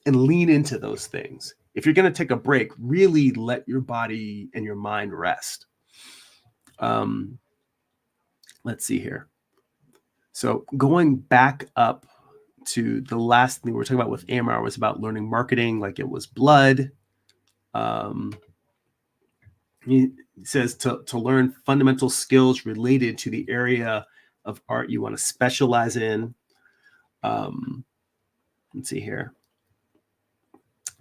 and lean into those things. If you're going to take a break, really let your body and your mind rest. Let's see here. So going back up to the last thing we were talking about with Amar was about learning marketing, like it was blood. He says to learn fundamental skills related to the area of art you want to specialize in. Let's see here.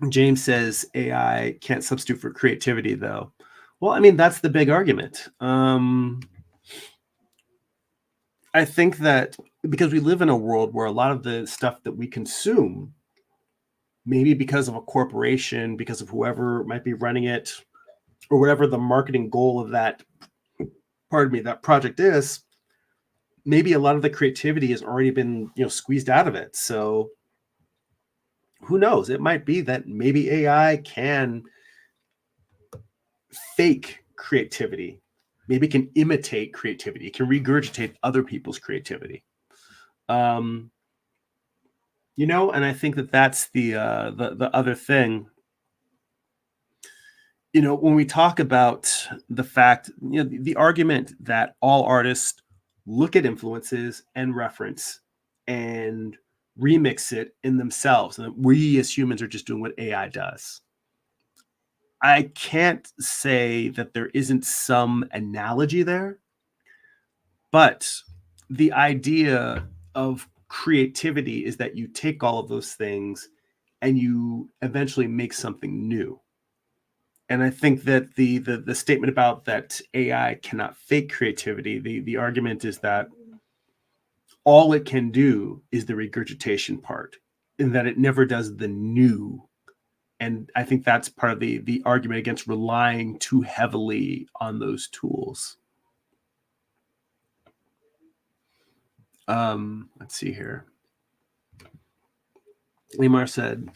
James says AI can't substitute for creativity, though. Well, I mean, that's the big argument. I think that because we live in a world where a lot of the stuff that we consume, maybe because of a corporation, because of whoever might be running it, or whatever the marketing goal of that project is, maybe a lot of the creativity has already been, squeezed out of it. So who knows? It might be that maybe AI can fake creativity. Maybe it can imitate creativity. It can regurgitate other people's creativity. And I think that that's the other thing. When we talk about the fact, the argument that all artists look at influences and reference and remix it in themselves, and we as humans are just doing what AI does. I can't say that there isn't some analogy there, but the idea of creativity is that you take all of those things and you eventually make something new. And I think that the statement about that AI cannot fake creativity, the argument is that all it can do is the regurgitation part, and that it never does the new. And I think that's part of the argument against relying too heavily on those tools. Let's see here. Lamar said,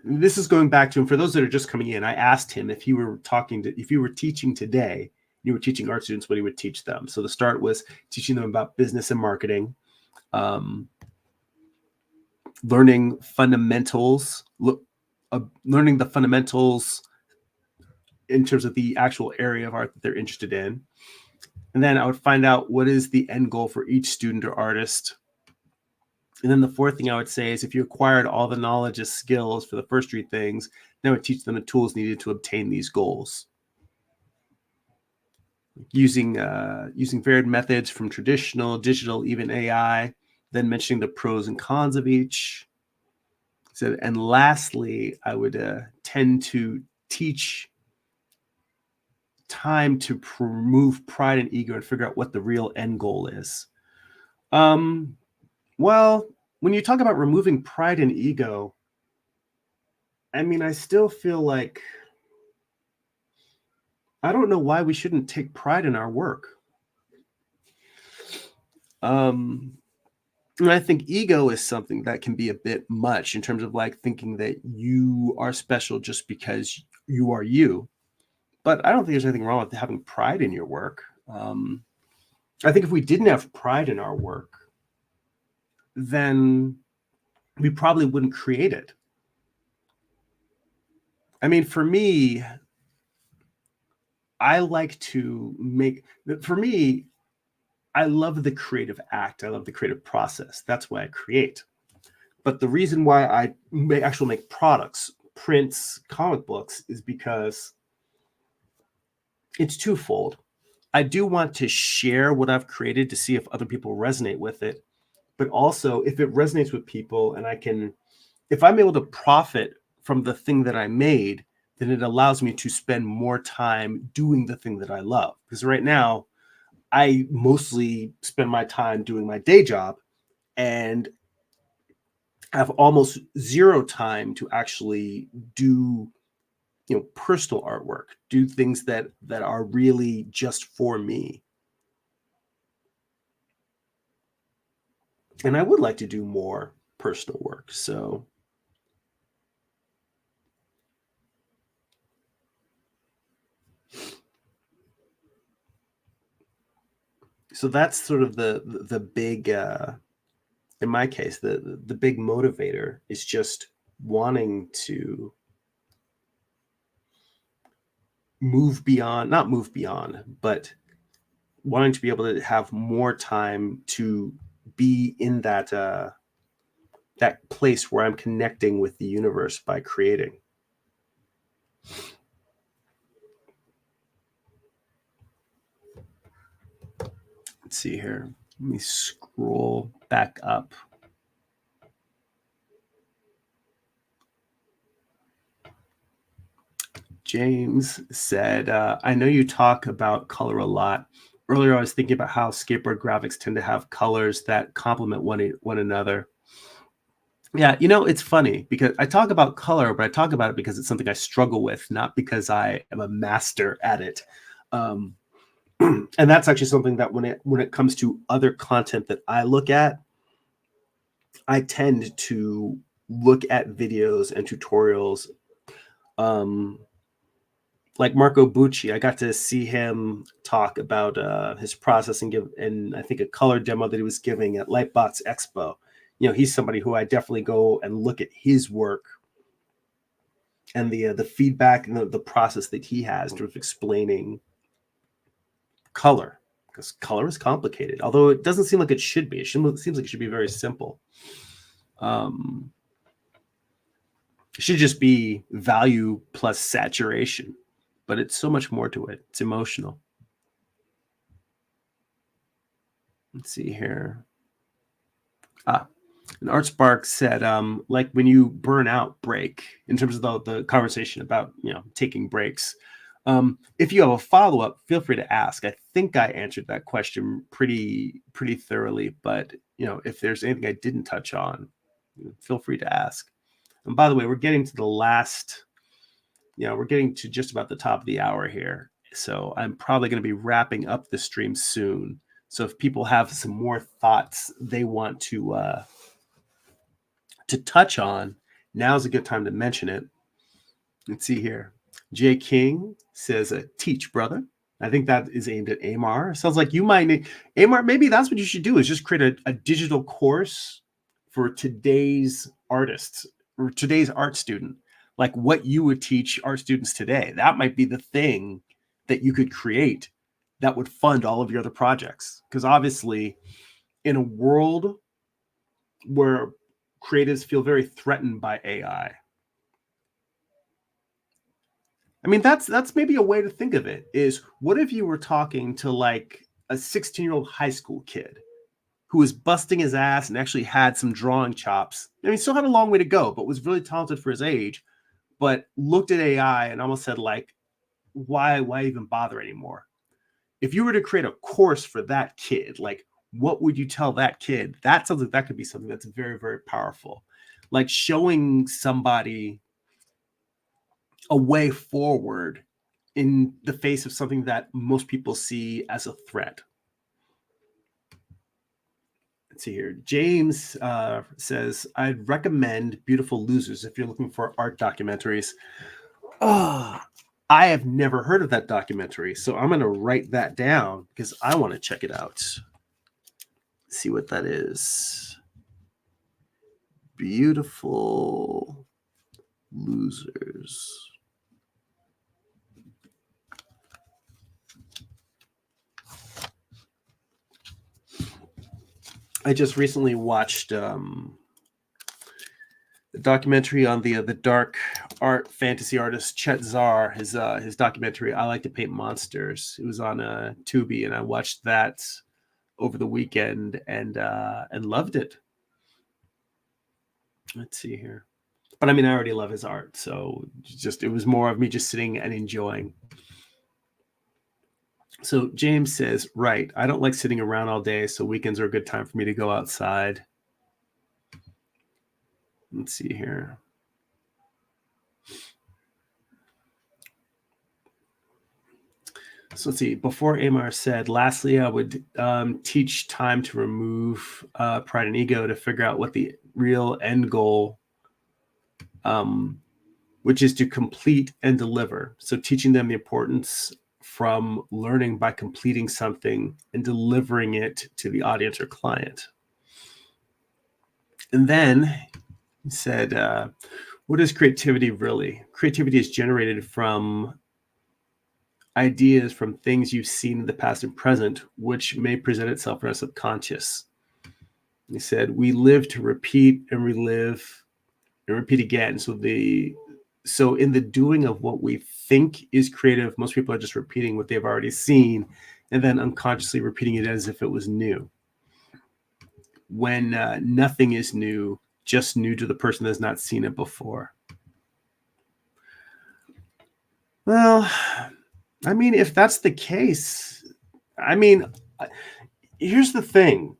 this is going back to him. For those that are just coming in, I asked him if you were teaching today, you were teaching art students, what he would teach them. So the start was teaching them about business and marketing, learning fundamentals, learning the fundamentals in terms of the actual area of art that they're interested in. And then I would find out what is the end goal for each student or artist. And then the fourth thing I would say is, if you acquired all the knowledge and skills for the first three things, then I would teach them the tools needed to obtain these goals. Using varied methods from traditional, digital, even AI, then mentioning the pros and cons of each. So, and lastly, I would tend to teach time to remove pride and ego and figure out what the real end goal is. Well, when you talk about removing pride and ego, I mean, I still feel like I don't know why we shouldn't take pride in our work. And I think ego is something that can be a bit much in terms of like thinking that you are special just because you are you. But I don't think there's anything wrong with having pride in your work. I think if we didn't have pride in our work, then we probably wouldn't create it. I mean, for me, I like to for me, I love the creative act. I love the creative process. That's why I create. But the reason why I actually make products, prints, comic books, is because it's twofold. I do want to share what I've created to see if other people resonate with it. But also, if it resonates with people and if I'm able to profit from the thing that I made, then it allows me to spend more time doing the thing that I love. Because right now, I mostly spend my time doing my day job and have almost zero time to actually do, personal artwork, do things that are really just for me. And I would like to do more personal work. So that's sort of the big in my case, the big motivator is just wanting to not move beyond, but wanting to be able to have more time to be in that place where I'm connecting with the universe by creating. Let's see here. Let me scroll back up. James said, I know you talk about color a lot. Earlier, I was thinking about how skateboard graphics tend to have colors that complement one another. Yeah, it's funny because I talk about color, but I talk about it because it's something I struggle with, not because I am a master at it. Um, and that's actually something that when it comes to other content that I look at, I tend to look at videos and tutorials. Like Marco Bucci, I got to see him talk about his process and I think a color demo that he was giving at Lightbox Expo. He's somebody who I definitely go and look at his work and the feedback and the process that he has sort of explaining color, because color is complicated, although it doesn't seem like it should be. It seems like it should be very simple. It should just be value plus saturation, but it's so much more to it. It's emotional. Let's see here. And ArtSpark said, like when you burn out, break, in terms of the conversation about, taking breaks. If you have a follow-up, feel free to ask. I think I answered that question pretty thoroughly, but if there's anything I didn't touch on, feel free to ask. And by the way, we're getting to we're getting to just about the top of the hour here. So I'm probably going to be wrapping up the stream soon. So if people have some more thoughts they want to touch on, now's a good time to mention it. Let's see here. Jay King says, teach, brother. I think that is aimed at Amar. Sounds like you might need Amar. Maybe that's what you should do, is just create a digital course for today's artists or today's art student, like what you would teach art students today. That might be the thing that you could create that would fund all of your other projects. Because obviously, in a world where creatives feel very threatened by AI, I mean, that's maybe a way to think of it, is what if you were talking to like a 16-year-old high school kid who was busting his ass and actually had some drawing chops. I mean, still had a long way to go, but was really talented for his age, but looked at AI and almost said, like, why even bother anymore? If you were to create a course for that kid, like, what would you tell that kid? That sounds like that could be something that's very, very powerful. Like showing somebody a way forward in the face of something that most people see as a threat. Let's see here. James says, I'd recommend Beautiful Losers if you're looking for art documentaries. Oh, I have never heard of that documentary, so I'm going to write that down because I want to check it out. See what that is. Beautiful Losers. I just recently watched the documentary on the dark art fantasy artist Chet Zar. His documentary "I Like to Paint Monsters." It was on Tubi, and I watched that over the weekend and loved it. Let's see here. But I mean, I already love his art, so it was more of me just sitting and enjoying. So James says, right, I don't like sitting around all day, so weekends are a good time for me to go outside. Let's see here. So let's see. Before Amar said, lastly, I would teach time to remove pride and ego to figure out what the real end goal, which is to complete and deliver. So teaching them the importance from learning by completing something and delivering it to the audience or client. And then he said, what is creativity really? Creativity is generated from ideas from things you've seen in the past and present, which may present itself in our subconscious. He said, we live to repeat and relive and repeat again. So in the doing of what we think is creative, most people are just repeating what they've already seen and then unconsciously repeating it as if it was new. When nothing is new, just new to the person that has not seen it before. Well, I mean, if that's the case, I mean, here's the thing.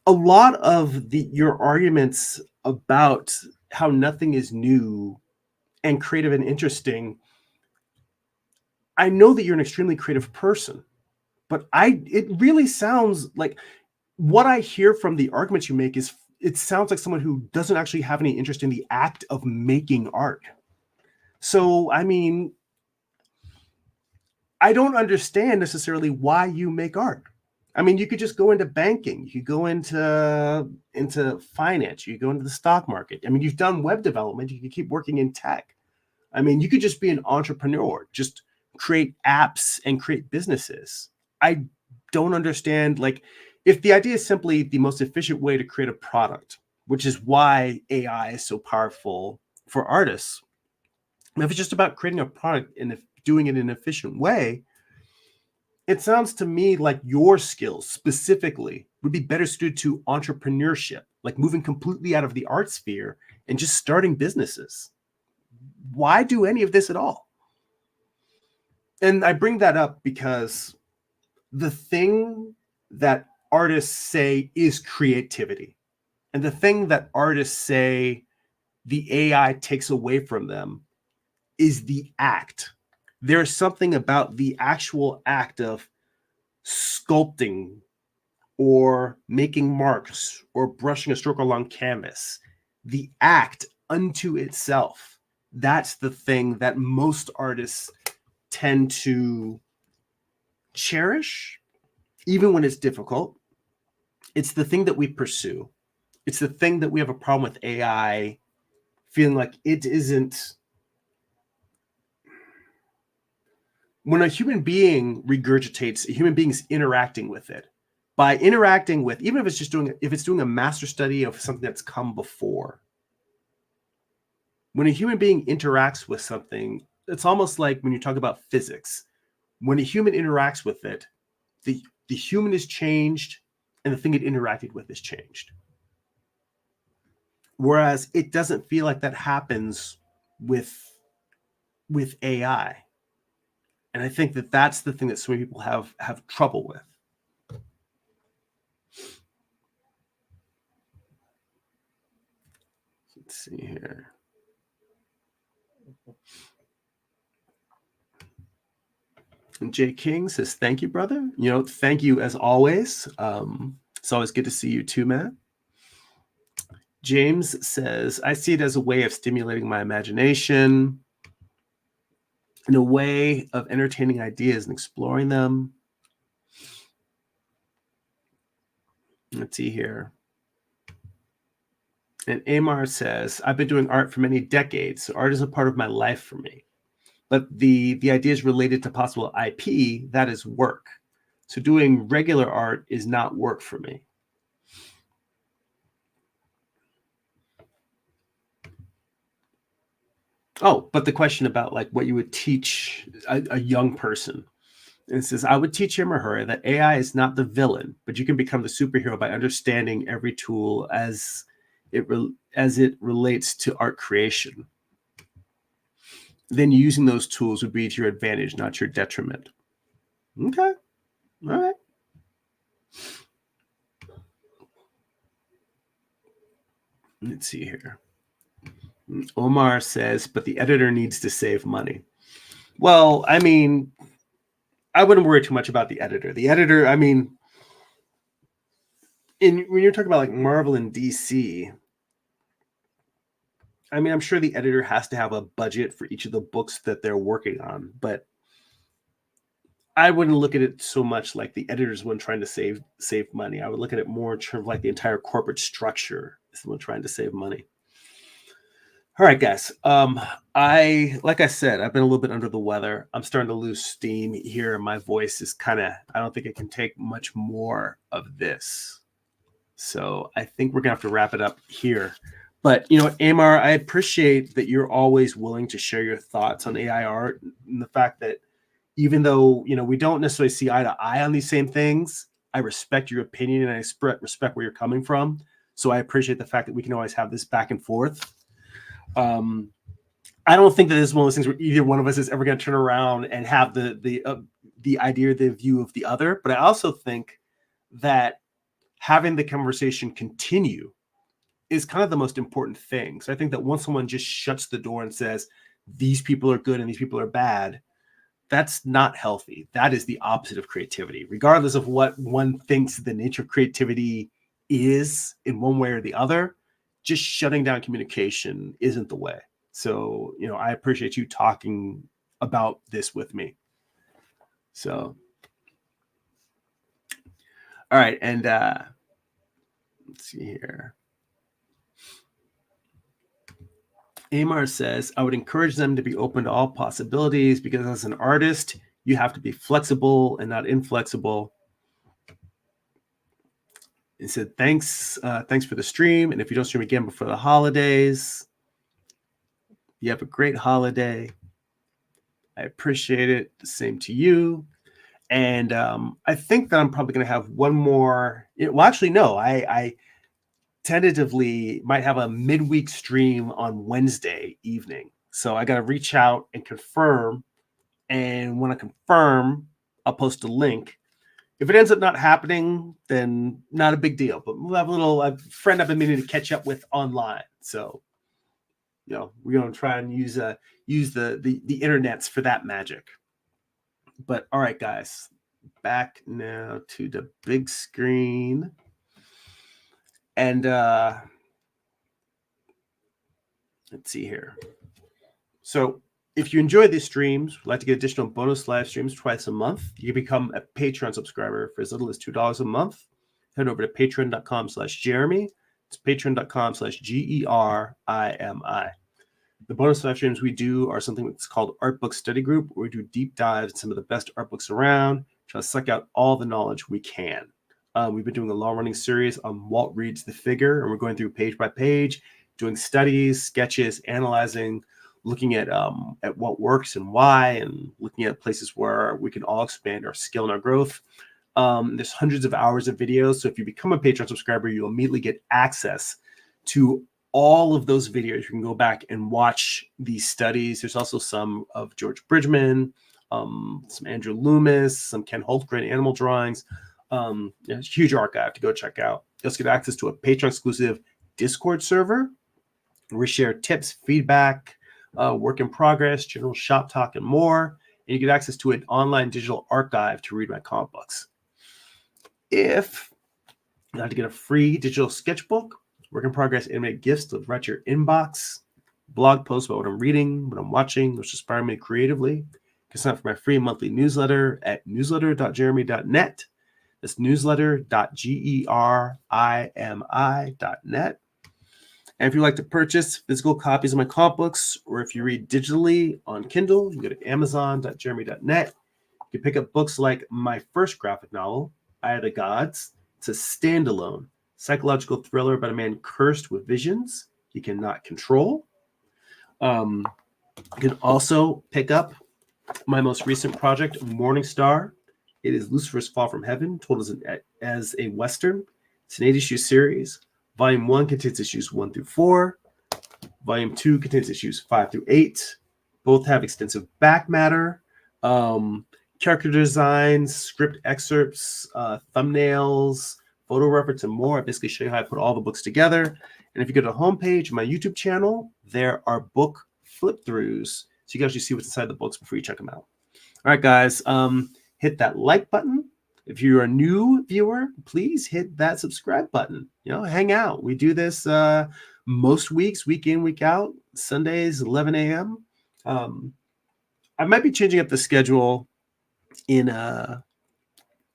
A lot of your arguments about how nothing is new and creative and interesting, I know that you're an extremely creative person, but it really sounds like what I hear from the arguments you make is it sounds like someone who doesn't actually have any interest in the act of making art. So, I mean, I don't understand necessarily why you make art. I mean, you could just go into banking, you could go into finance, you could go into the stock market. I mean, you've done web development, you could keep working in tech. I mean, you could just be an entrepreneur, just create apps and create businesses. I don't understand, like, if the idea is simply the most efficient way to create a product, which is why AI is so powerful for artists. If it's just about creating a product and doing it in an efficient way, it sounds to me like your skills specifically would be better suited to entrepreneurship, like moving completely out of the art sphere and just starting businesses. Why do any of this at all? And I bring that up because the thing that artists say is creativity, and the thing that artists say the AI takes away from them is the act. There's something about the actual act of sculpting or making marks or brushing a stroke along canvas. The act unto itself, that's the thing that most artists tend to cherish, even when it's difficult. It's the thing that we pursue. It's the thing that we have a problem with AI feeling like it isn't. When a human being regurgitates, a human being is interacting with it. By interacting with, even if it's doing a master study of something that's come before. When a human being interacts with something, it's almost like when you talk about physics. When a human interacts with it, the human is changed and the thing it interacted with is changed. Whereas it doesn't feel like that happens with AI. And I think that that's the thing that so many people have trouble with. Let's see here. And Jay King says, thank you, brother. Thank you as always. It's always good to see you too, man. James says, I see it as a way of stimulating my imagination, in a way of entertaining ideas and exploring them. Let's see here. And Amar says, I've been doing art for many decades, so art is a part of my life for me. But the ideas related to possible IP, that is work. So doing regular art is not work for me. Oh, but the question about like what you would teach a young person. And it says, I would teach him or her that AI is not the villain, but you can become the superhero by understanding every tool as it relates to art creation. Then using those tools would be to your advantage, not your detriment. Okay. All right. Let's see here. Omar says, but the editor needs to save money. Well, I mean, I wouldn't worry too much about the editor. The editor, I mean, when you're talking about like Marvel and DC, I mean, I'm sure the editor has to have a budget for each of the books that they're working on, but I wouldn't look at it so much like the editor's one trying to save money. I would look at it more in terms of like the entire corporate structure is the one trying to save money. All right, guys. Like I said, I've been a little bit under the weather. I'm starting to lose steam here. My voice is kind of, I don't think it can take much more of this. So I think we're gonna have to wrap it up here. But you know, Amar, I appreciate that you're always willing to share your thoughts on AI art and the fact that even though you know we don't necessarily see eye to eye on these same things, I respect your opinion and I respect where you're coming from. So I appreciate the fact that we can always have this back and forth. I don't think that this is one of those things where either one of us is ever going to turn around and have the idea or the view of the other. But I also think that having the conversation continue is kind of the most important thing. So I think that once someone just shuts the door and says these people are good and these people are bad, that's not healthy. That is the opposite of creativity, regardless of what one thinks the nature of creativity is in one way or the other. Just shutting down communication isn't the way. So, you know, I appreciate you talking about this with me. So, all right. And let's see here. Amar says, I would encourage them to be open to all possibilities because as an artist, you have to be flexible and not inflexible. He said, thanks for the stream. And if you don't stream again before the holidays, you have a great holiday. I appreciate it. The same to you. And I think that I'm probably going to have one more. Well, actually, no. I tentatively might have a midweek stream on Wednesday evening. So I got to reach out and confirm. And when I confirm, I'll post a link. If it ends up not happening, then not a big deal. But we'll have a friend I've been meaning to catch up with online. So, you know, we're going to try and use the internets for that magic. But all right, guys, back now to the big screen. And let's see here. So if you enjoy these streams, would like to get additional bonus live streams twice a month, you can become a Patreon subscriber for as little as $2 a month. Head over to patreon.com/Jeremy. It's patreon.com/GERIMI. The bonus live streams we do are something that's called Art Book Study Group, where we do deep dives in some of the best art books around, try to suck out all the knowledge we can. We've been doing a long-running series on Walt Reed's The Figure, and we're going through page by page, doing studies, sketches, analyzing, looking at what works and why, and looking at places where we can all expand our skill and our growth. There's hundreds of hours of videos, so if you become a Patreon subscriber, you'll immediately get access to all of those videos. You can go back and watch these studies. There's also some of George Bridgman, some Andrew Loomis, some Ken Holtgren animal drawings. It's a huge archive to go check out. You also get access to a Patreon exclusive Discord server where we share tips, feedback, work in progress, general shop talk, and more. And you get access to an online digital archive to read my comic books. If you'd like to get a free digital sketchbook, work in progress animated gifts delivered right to your inbox, blog posts about what I'm reading, what I'm watching, which inspire me creatively, you can sign up for my free monthly newsletter at newsletter.jeremy.net. That's newsletter.gerimi.net. And if you'd like to purchase physical copies of my comic books, or if you read digitally on Kindle, you can go to amazon.jeremy.net. You can pick up books like my first graphic novel, Eye of the Gods. It's a standalone psychological thriller about a man cursed with visions he cannot control. You can also pick up my most recent project, Morningstar. It is Lucifer's Fall from Heaven, told as a Western. It's an 8-issue series. Volume 1 contains issues 1 through 4. Volume 2 contains issues 5 through 8. Both have extensive back matter, character designs, script excerpts, thumbnails, photo reference, and more. I basically show you how I put all the books together. And if you go to the homepage of my YouTube channel, there are book flip-throughs, so you can actually see what's inside the books before you check them out. All right, guys, hit that like button. If you're a new viewer, please hit that subscribe button. Hang out. We do this most weeks, week in, week out, Sundays, 11 a.m. I might be changing up the schedule in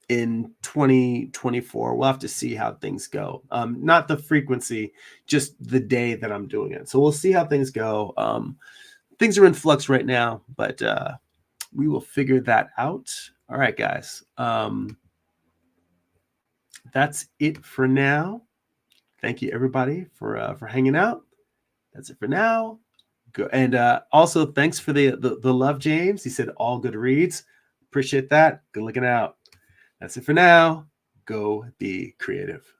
2024. We'll have to see how things go. Not the frequency, just the day that I'm doing it. So we'll see how things go. Things are in flux right now, but we will figure that out. All right, guys. That's it for now. Thank you, everybody, for hanging out. That's it for now. Go and also thanks for the love, James. He said all good reads. Appreciate that. Good looking out. That's it for now. Go be creative.